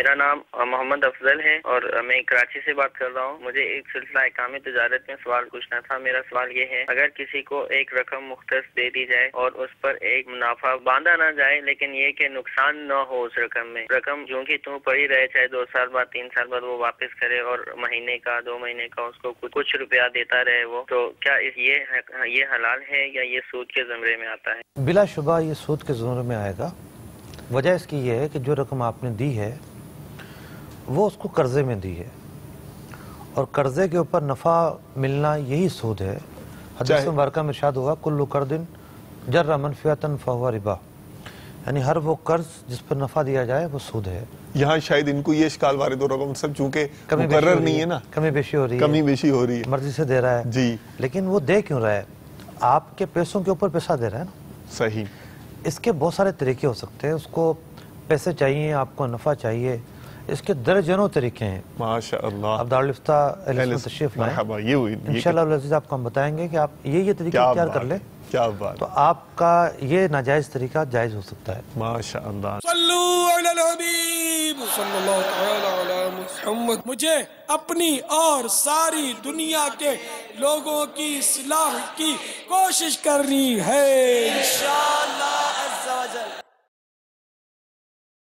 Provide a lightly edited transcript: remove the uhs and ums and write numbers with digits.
میرا نام محمد افضل ہے اور میں کراچی سے بات کر رہا ہوں. مجھے ایک سلسلہ احکام تجارت میں سوال پوچھنا تھا. میرا سوال یہ ہے، اگر کسی کو ایک رقم مختص دے دی جائے اور اس پر ایک منافع باندھا نہ جائے، لیکن یہ کہ نقصان نہ ہو اس رقم میں، رقم جو کہ تم پڑی رہے، چاہے 2 سال بعد 3 سال بعد وہ واپس کرے اور مہینے کا 2 مہینے کا اس کو کچھ روپیہ دیتا رہے وہ، تو کیا یہ حلال ہے یا یہ سود کے زمرے میں آتا ہے؟ بلا شبہ یہ سود کے زمرے میں آئے گا. وجہ اس کی یہ ہے کہ جو رقم آپ نے دی ہے وہ اس کو قرضے میں دی ہے، اور قرضے کے اوپر نفع ملنا یہی سود ہے. حدیث مبارکہ میں ارشاد ہوا کل قرض جر منفعۃ فہو ربا، یعنی ہر وہ قرض جس پر نفع دیا جائے وہ سود ہے. یہاں شاید ان کو یہ اشکال وارد ہو رہا سب، چونکہ مقرر نہیں ہے نا، کمی بیشی ہو رہی ہے، کمی بیشی ہو رہی ہے، مرضی سے دے رہا ہے جی، لیکن وہ دے کیوں رہا ہے؟ آپ کے پیسوں کے اوپر پیسہ دے رہا ہے نا. صحیح. اس کے بہت سارے طریقے ہو سکتے ہیں. اس کو پیسے چاہیے، آپ کو نفع چاہیے، اس کے درجنوں طریقے ہیں. ماشاء اللہ. آپ دارالفتہ تشریف لائیں، انشاءاللہ العزیز آپ کو ہم بتائیں گے کہ آپ یہ طریقے اختیار کر لیں، کیا بات، تو آپ کا یہ ناجائز طریقہ جائز ہو سکتا ہے. ماشاء اللہ. صلو علی الحبیب صلی اللہ تعالی علی محمد. مجھے اپنی اور ساری دنیا کے لوگوں کی اصلاح کی کوشش کرنی ہے انشاءاللہ.